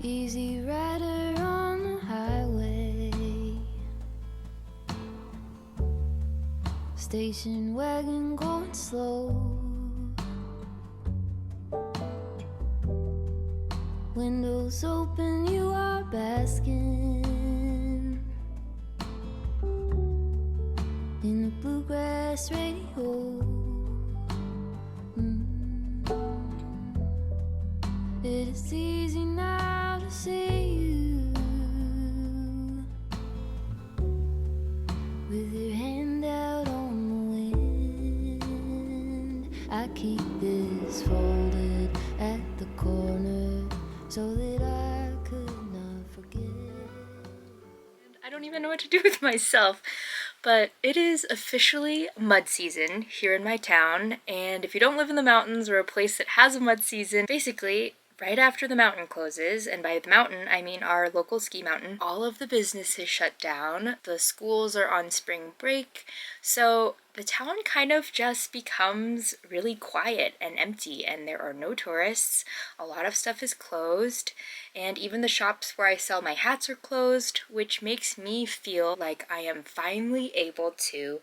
Easy rider on the highway, station wagon going slow, windows open, you are basking in the bluegrass radio. It is easy now to see you with your hand out on the wind. I keep this folded at the corner so that I could not forget. I don't even know what to do with myself, but it is officially mud season here in my town, and if you don't live in the mountains or a place that has a mud season, basically right after the mountain closes, and by the mountain I mean our local ski mountain, all of the businesses shut down, the schools are on spring break, so the town kind of just becomes really quiet and empty, and there are no tourists, a lot of stuff is closed, and even the shops where I sell my hats are closed, which makes me feel like I am finally able to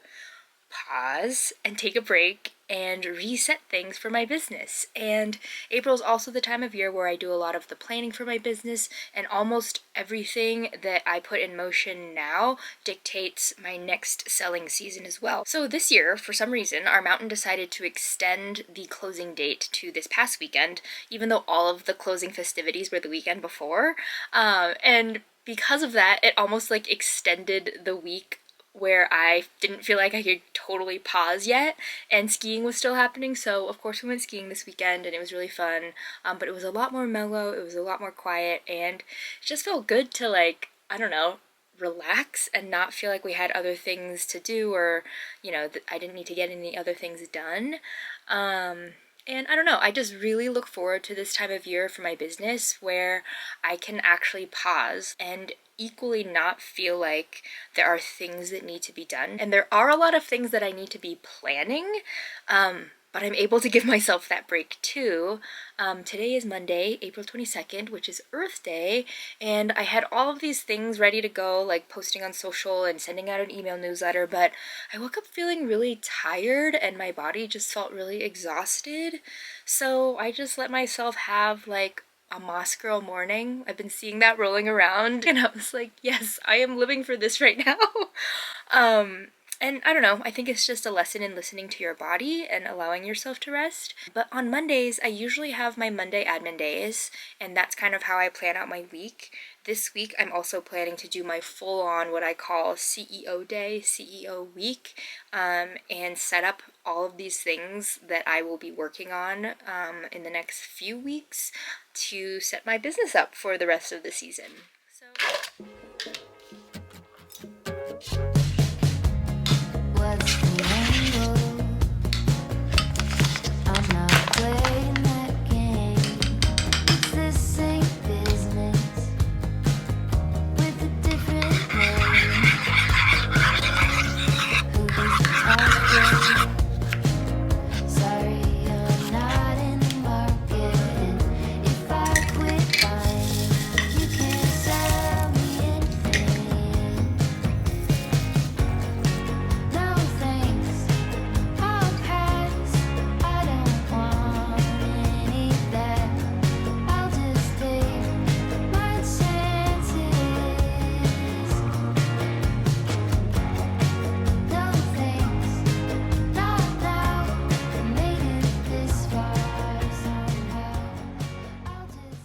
pause and take a break and reset things for my business. And April is also the time of year where I do a lot of the planning for my business, and almost everything that I put in motion now dictates my next selling season as well. So this year, for some reason, our mountain decided to extend the closing date to this past weekend, even though all of the closing festivities were the weekend before. And because of that, it almost like extended the week where I didn't feel like I could totally pause yet, and skiing was still happening, so of course we went skiing this weekend and it was really fun, but it was a lot more mellow, it was a lot more quiet, and it just felt good to, like, I don't know, relax and not feel like we had other things to do, or, you know, I didn't need to get any other things done. And I don't know, I just really look forward to this time of year for my business where I can actually pause and equally not feel like there are things that need to be done. And there are a lot of things that I need to be planning, but I'm able to give myself that break too. Today is Monday, April 22nd, which is Earth Day, and I had all of these things ready to go, like posting on social and sending out an email newsletter, but I woke up feeling really tired and my body just felt really exhausted, so I just let myself have like a Moss Girl morning. I've been seeing that rolling around, and I was like, yes, I am living for this right now. And I don't know, I think it's just a lesson in listening to your body and allowing yourself to rest. But on Mondays, I usually have my Monday admin days, and that's kind of how I plan out my week. This week, I'm also planning to do my full-on, what I call CEO day, CEO week, and set up all of these things that I will be working on in the next few weeks to set my business up for the rest of the season. So What's the angle? I'm not playing that game. It's the same business with a different name. Who is the target? Sorry, I'm not in the market. If I quit buying, you can't sell me anything. No thanks, I'll pass. I don't want any of that. I'll just take my chances. No thanks, not now. I made it this far somehow. I'll just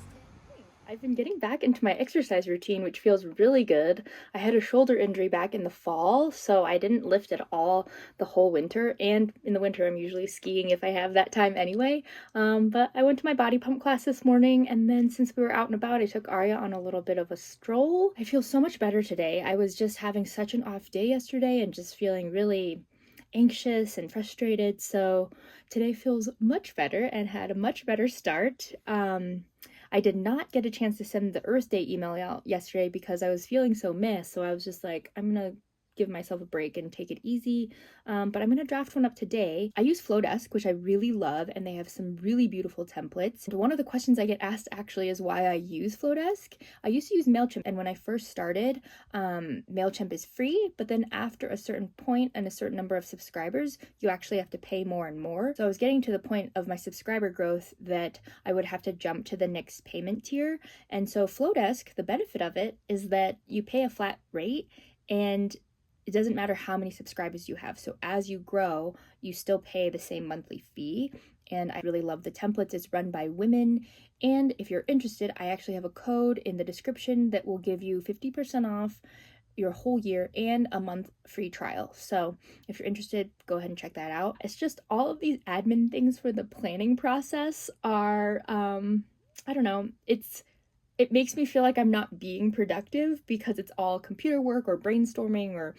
I've been getting back into my exercise routine, which feels really good. I had a shoulder injury back in the fall, so I didn't lift at all the whole winter, and in the winter I'm usually skiing if I have that time anyway. But I went to my body pump class this morning, and then since we were out and about, I took Arya on a little bit of a stroll. I feel so much better today. I was just having such an off day yesterday and just feeling really anxious and frustrated, so today feels much better and had a much better start. I did not get a chance to send the Earth Day email out yesterday because I was feeling so meh, so I was just like, I'm gonna give myself a break and take it easy. But I'm gonna draft one up today. I use Flowdesk, which I really love, and they have some really beautiful templates. And one of the questions I get asked actually is why I use Flowdesk. I used to use MailChimp, and when I first started, MailChimp is free, but then after a certain point and a certain number of subscribers, you actually have to pay more and more. So I was getting to the point of my subscriber growth that I would have to jump to the next payment tier. And so Flowdesk, the benefit of it is that you pay a flat rate, and it doesn't matter how many subscribers you have. So as you grow, you still pay the same monthly fee. And I really love the templates. It's run by women. And if you're interested, I actually have a code in the description that will give you 50% off your whole year and a month free trial. So if you're interested, go ahead and check that out. It's just all of these admin things for the planning process are, I don't know, it makes me feel like I'm not being productive because it's all computer work or brainstorming or,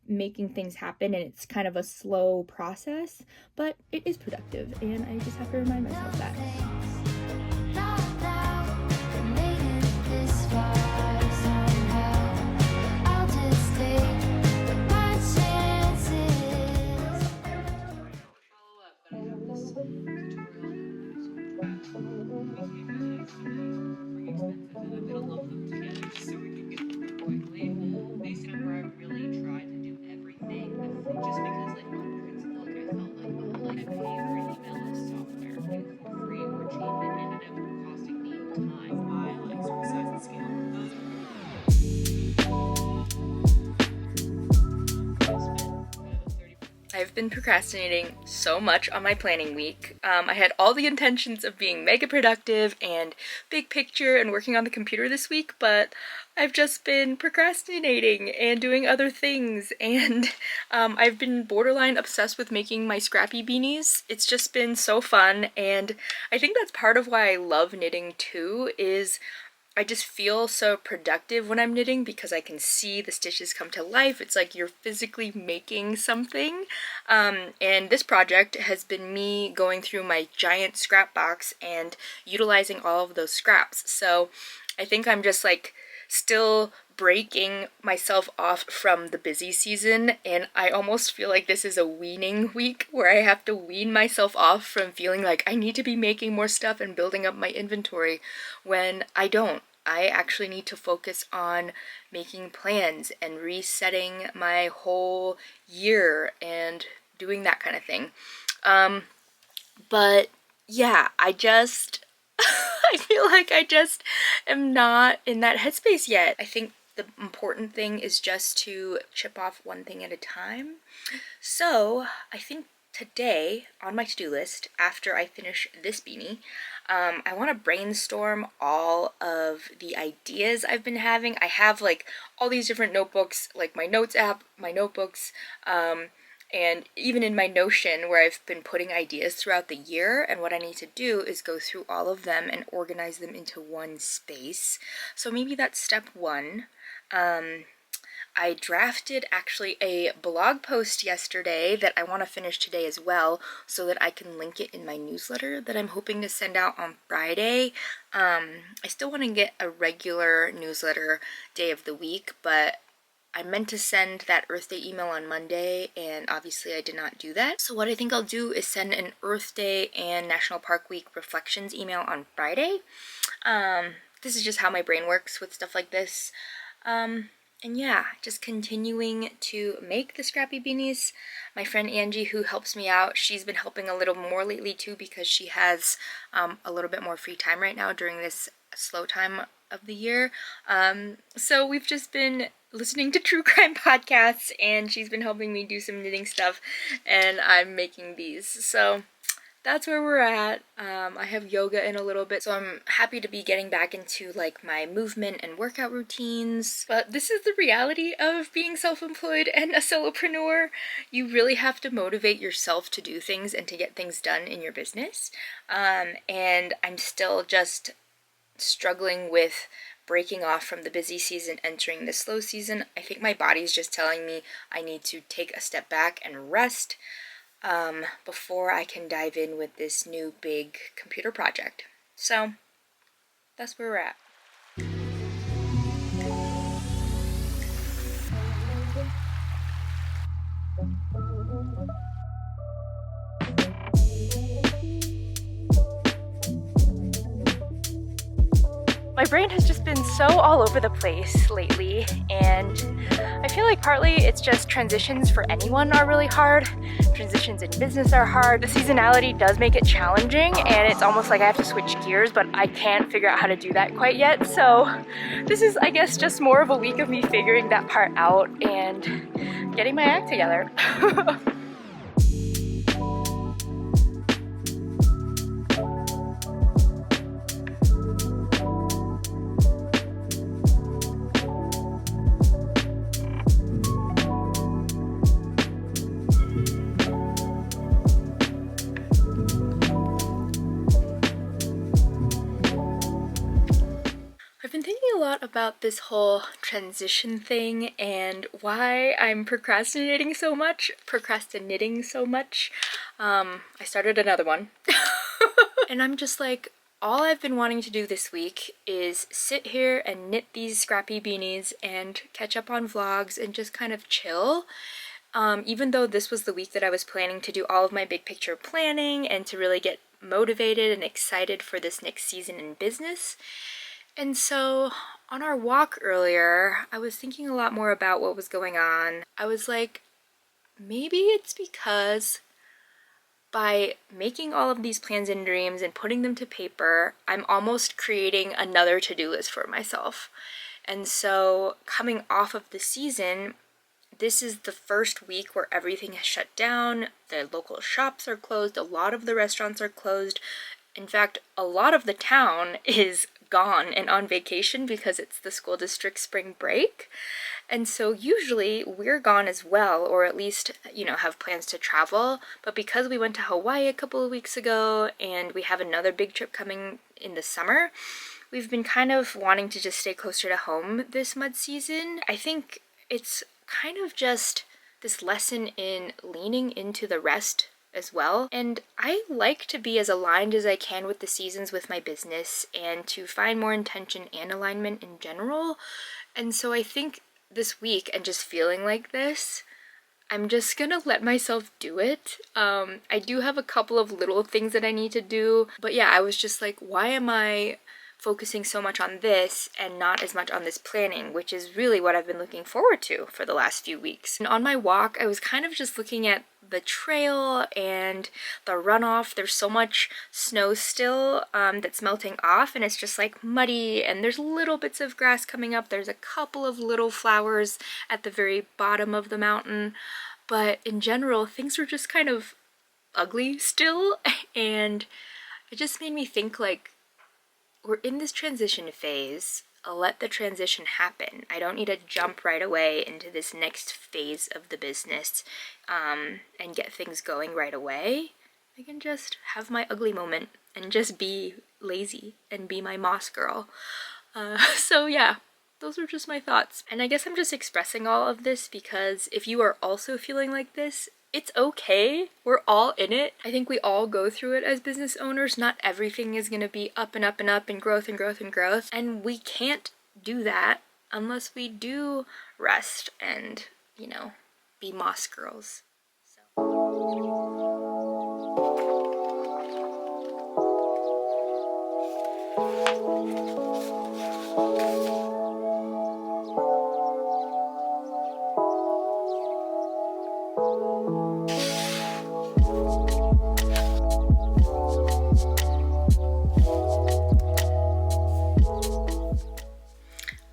making things happen, and it's kind of a slow process, but it is productive, and I just have to remind myself that. I've been procrastinating so much on my planning week. I had all the intentions of being mega productive and big picture and working on the computer this week, but I've just been procrastinating and doing other things, and I've been borderline obsessed with making my scrappy beanies. It's just been so fun, and I think that's part of why I love knitting too, is I just feel so productive when I'm knitting because I can see the stitches come to life. It's like you're physically making something. And this project has been me going through my giant scrap box and utilizing all of those scraps. So I think I'm just like still breaking myself off from the busy season, and I almost feel like this is a weaning week where I have to wean myself off from feeling like I need to be making more stuff and building up my inventory when I don't. I actually need to focus on making plans and resetting my whole year and doing that kind of thing. But yeah, I feel like I just am not in that headspace yet. I think the important thing is just to chip off one thing at a time. So I think today on my to-do list, after I finish this beanie, I want to brainstorm all of the ideas I've been having. I have like all these different notebooks, like my notes app, my notebooks, and even in my Notion where I've been putting ideas throughout the year, and what I need to do is go through all of them and organize them into one space. So maybe that's step one. I drafted actually a blog post yesterday that I want to finish today as well so that I can link it in my newsletter that I'm hoping to send out on Friday. I still want to get a regular newsletter day of the week, but I meant to send that Earth Day email on Monday, and obviously I did not do that. So what I think I'll do is send an Earth Day and National Park Week reflections email on Friday. This is just how my brain works with stuff like this. And yeah, just continuing to make the scrappy beanies. My friend Angie, who helps me out, she's been helping a little more lately too because she has a little bit more free time right now during this slow time of the year. So we've just been listening to true crime podcasts, and she's been helping me do some knitting stuff, and I'm making these. So that's where we're at. I have yoga in a little bit, so I'm happy to be getting back into like my movement and workout routines. But this is the reality of being self-employed and a solopreneur. You really have to motivate yourself to do things and to get things done in your business. And I'm still just struggling with breaking off from the busy season, entering the slow season. I think my body's just telling me I need to take a step back and rest before I can dive in with this new big computer project. So that's where we're at. My brain has just been so all over the place lately, and I feel like partly it's just transitions for anyone are really hard. Transitions in business are hard. The seasonality does make it challenging, and it's almost like I have to switch gears, but I can't figure out how to do that quite yet. So this is, I guess, just more of a week of me figuring that part out and getting my act together. I've been thinking a lot about this whole transition thing and why I'm procrastinating so much. I started another one. And I'm just like, all I've been wanting to do this week is sit here and knit these scrappy beanies and catch up on vlogs and just kind of chill. Even though this was the week that I was planning to do all of my big picture planning and to really get motivated and excited for this next season in business. And so on our walk earlier, I was thinking a lot more about what was going on. I was like, maybe it's because by making all of these plans and dreams and putting them to paper, I'm almost creating another to-do list for myself. And so coming off of the season, this is the first week where everything has shut down. The local shops are closed. A lot of the restaurants are closed. In fact, a lot of the town is gone and on vacation because it's the school district spring break. And so usually we're gone as well, or at least, you know, have plans to travel. But because we went to Hawaii a couple of weeks ago and we have another big trip coming in the summer, we've been kind of wanting to just stay closer to home this mud season. I think it's kind of just this lesson in leaning into the rest as well. And I like to be as aligned as I can with the seasons with my business and to find more intention and alignment in general. And so I think this week and just feeling like this, I'm just gonna let myself do it. I do have a couple of little things that I need to do, but yeah, I was just like, why am I focusing so much on this and not as much on this planning, which is really what I've been looking forward to for the last few weeks. And on my walk, I was kind of just looking at the trail and the runoff. There's so much snow still that's melting off, and it's just like muddy, and there's little bits of grass coming up. There's a couple of little flowers at the very bottom of the mountain, but in general, things were just kind of ugly still, and it just made me think, like, we're in this transition phase. Let the transition happen. I don't need to jump right away into this next phase of the business and get things going right away. I can just have my ugly moment and just be lazy and be my moss girl. So yeah, those are just my thoughts. And I guess I'm just expressing all of this because if you are also feeling like this, it's okay. We're all in it. I think we all go through it as business owners. Not everything is going to be up and up and up and growth and growth and growth. And we can't do that unless we do rest and, you know, be moss girls.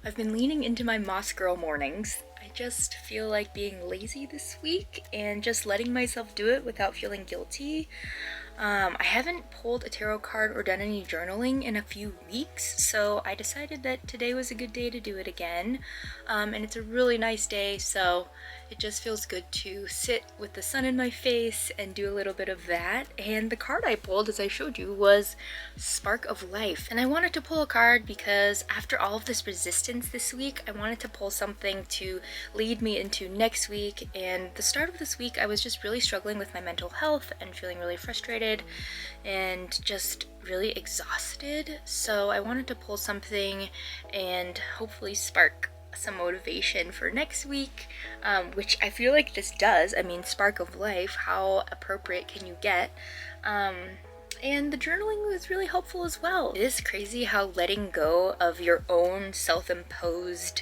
I've been leaning into my moss girl mornings. I just feel like being lazy this week and just letting myself do it without feeling guilty. I haven't pulled a tarot card or done any journaling in a few weeks, so I decided that today was a good day to do it again. And it's a really nice day, so it just feels good to sit with the sun in my face and do a little bit of that. And the card I pulled, as I showed you, was Spark of Life. And I wanted to pull a card because after all of this resistance this week, I wanted to pull something to lead me into next week. And the start of this week, I was just really struggling with my mental health and feeling really frustrated and just really exhausted. So I wanted to pull something and hopefully spark some motivation for next week, which I feel like this does. I mean, Spark of Life, how appropriate can you get? And the journaling was really helpful as well. It is crazy how letting go of your own self-imposed,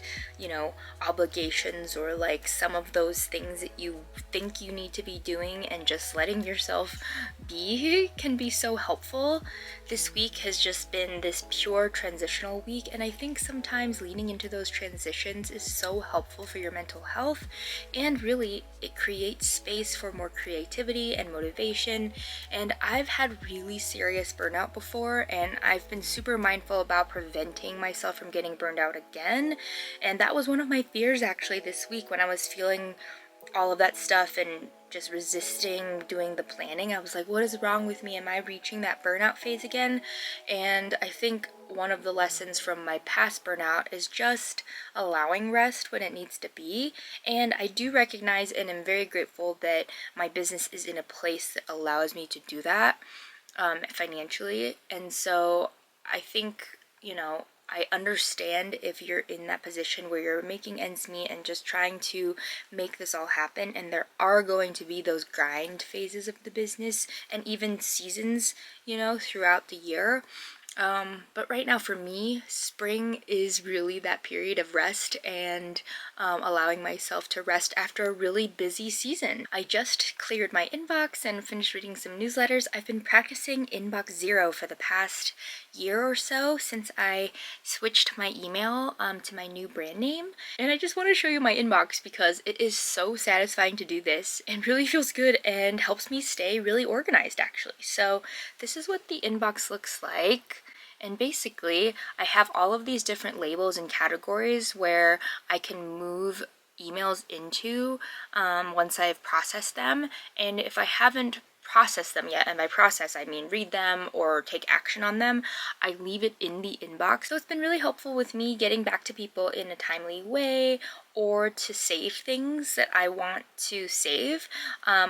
obligations, or like some of those things that you think you need to be doing, and just letting yourself be can be so helpful. This week has just been this pure transitional week, and I think sometimes leaning into those transitions is so helpful for your mental health, and really it creates space for more creativity and motivation. And I've had really serious burnout before, and I've been super mindful about preventing myself from getting burned out again. And that was one of my fears actually this week when I was feeling all of that stuff and just resisting doing the planning. I was like, what is wrong with me? Am I reaching that burnout phase again? And I think one of the lessons from my past burnout is just allowing rest when it needs to be. And I do recognize and am very grateful that my business is in a place that allows me to do that financially. And so I think, I understand if you're in that position where you're making ends meet and just trying to make this all happen, and there are going to be those grind phases of the business and even seasons, throughout the year. But right now for me, spring is really that period of rest and allowing myself to rest after a really busy season. I just cleared my inbox and finished reading some newsletters. I've been practicing inbox zero for the past year or so since I switched my email to my new brand name. And I just want to show you my inbox because it is so satisfying to do this and really feels good and helps me stay really organized actually. So this is what the inbox looks like. And basically, I have all of these different labels and categories where I can move emails into once I've processed them. And if I haven't processed them yet, and by process I mean read them or take action on them, I leave it in the inbox. So it's been really helpful with me getting back to people in a timely way, or to save things that I want to save,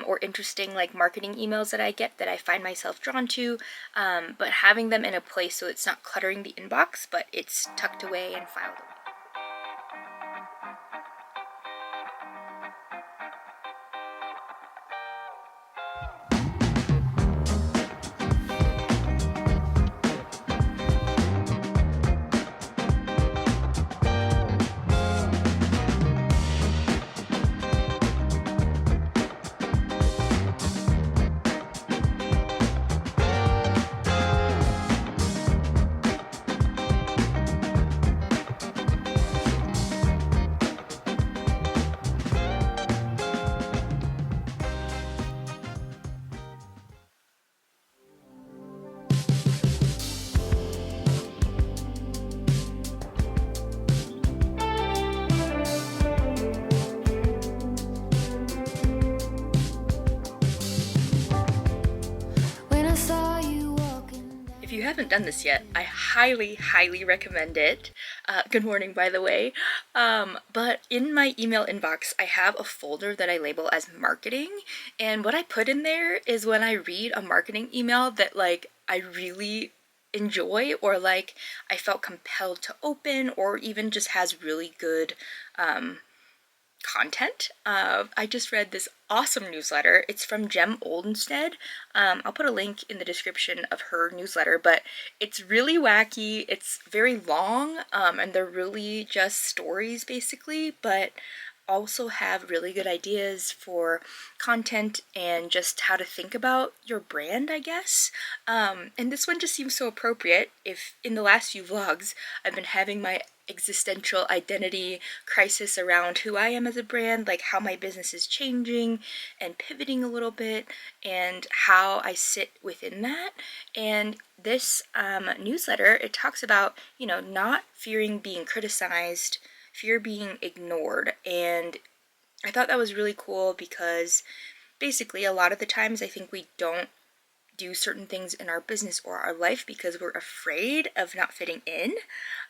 or interesting like marketing emails that I get that I find myself drawn to, but having them in a place so it's not cluttering the inbox, but it's tucked away and filed away. If you haven't done this yet, I highly, highly recommend it. Good morning, by the way. But in my email inbox, I have a folder that I label as marketing. And what I put in there is when I read a marketing email that like I really enjoy, or like I felt compelled to open, or even just has really good content. I just read this awesome newsletter. It's from Jem Oldenstead. I'll put a link in the description of her newsletter, but it's really wacky. It's very long, and they're really just stories basically, but also have really good ideas for content and just how to think about your brand, I guess. And this one just seems so appropriate. If in the last few vlogs I've been having my existential identity crisis around who I am as a brand, like how my business is changing and pivoting a little bit, and how I sit within that. And this newsletter, it talks about, not fearing being criticized, fear being ignored. And I thought that was really cool because basically a lot of the times I think we don't do certain things in our business or our life because we're afraid of not fitting in.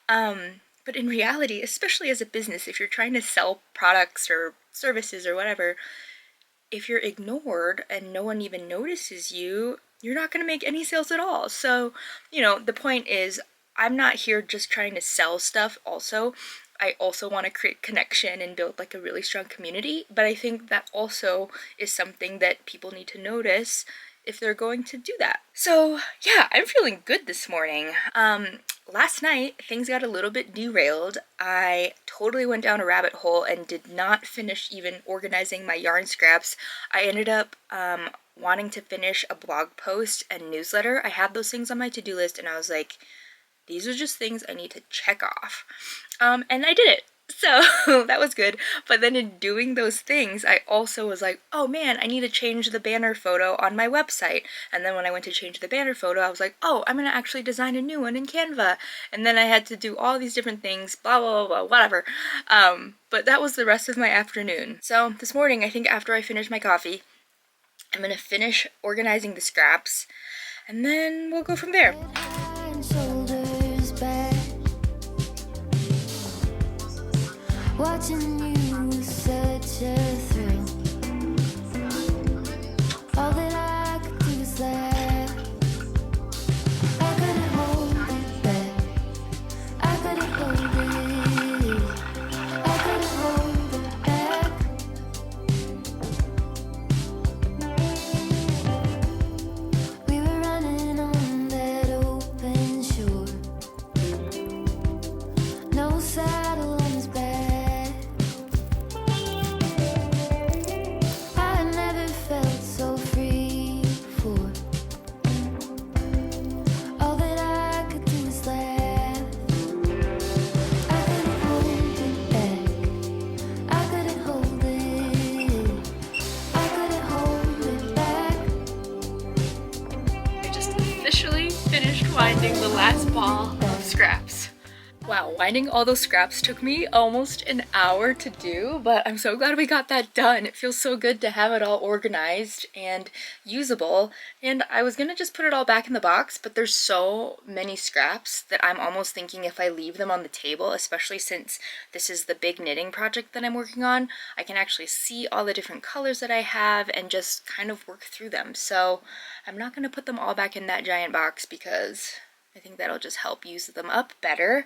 But in reality, especially as a business, if you're trying to sell products or services or whatever, if you're ignored and no one even notices you, you're not going to make any sales at all. So, the point is, I'm not here just trying to sell stuff also. I also want to create connection and build like a really strong community, but I think that also is something that people need to notice if they're going to do that. So yeah, I'm feeling good this morning. Last night, things got a little bit derailed. I totally went down a rabbit hole and did not finish even organizing my yarn scraps. I ended up wanting to finish a blog post and newsletter. I had those things on my to-do list and I was like, these are just things I need to check off. And I did it. So that was good. But then in doing those things, I also was like, oh man, I need to change the banner photo on my website. And then when I went to change the banner photo, I was like, oh, I'm going to actually design a new one in Canva. And then I had to do all these different things, blah, blah, blah, blah, whatever. But that was the rest of my afternoon. So this morning, I think after I finish my coffee, I'm going to finish organizing the scraps and then we'll go from there. Watching you was such a thrill. All that I could do was laugh. I couldn't hold it back. I couldn't hold it. I couldn't hold it back. We were running on that open shore. No saddle on his back. Winding the last ball of scraps. Wow, winding all those scraps took me almost an hour to do, but I'm so glad we got that done. It feels so good to have it all organized and usable. And I was gonna just put it all back in the box, but there's so many scraps that I'm almost thinking if I leave them on the table, especially since this is the big knitting project that I'm working on, I can actually see all the different colors that I have and just kind of work through them. So I'm not gonna put them all back in that giant box because I think that'll just help use them up better.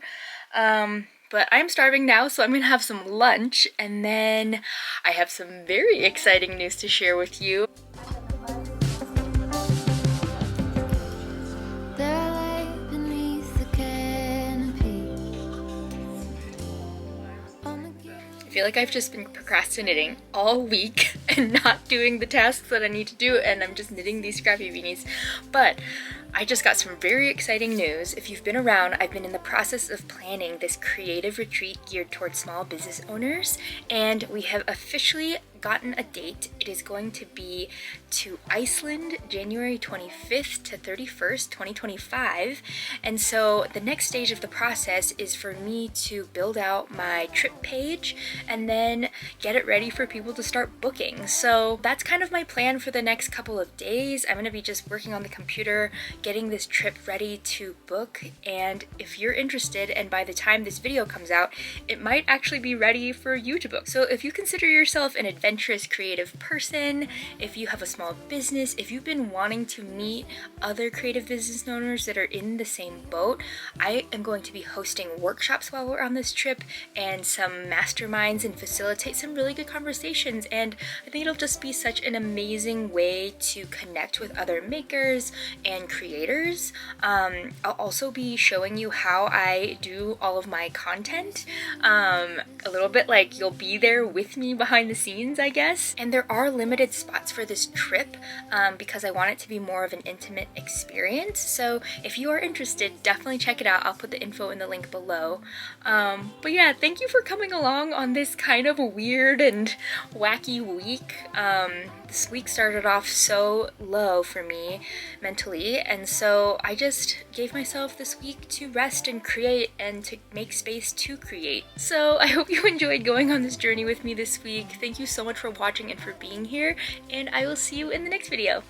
But I'm starving now, so I'm gonna have some lunch, and then I have some very exciting news to share with you. I feel like I've just been procrastinating all week and not doing the tasks that I need to do, and I'm just knitting these scrappy beanies. But I just got some very exciting news. If you've been around, I've been in the process of planning this creative retreat geared towards small business owners, and we have officially gotten a date. It is going to be to Iceland, January 25th to 31st, 2025. And so the next stage of the process is for me to build out my trip page and then get it ready for people to start booking. So that's kind of my plan for the next couple of days. I'm going to be just working on the computer, getting this trip ready to book. And if you're interested, and by the time this video comes out, it might actually be ready for you to book. So if you consider yourself an adventurous creative person, if you have a small business, if you've been wanting to meet other creative business owners that are in the same boat, I am going to be hosting workshops while we're on this trip and some masterminds and facilitate some really good conversations. And I think it'll just be such an amazing way to connect with other makers and creators. I'll also be showing you how I do all of my content, a little bit like you'll be there with me behind the scenes, I guess. And there are limited spots for this trip because I want it to be more of an intimate experience. So if you are interested, definitely check it out. I'll put the info in the link below. But yeah, thank you for coming along on this kind of weird and wacky week. This week started off so low for me mentally, and so I just gave myself this week to rest and create and to make space to create. So I hope you enjoyed going on this journey with me this week. Thank you so much for watching and for being here, and I will see you in the next video.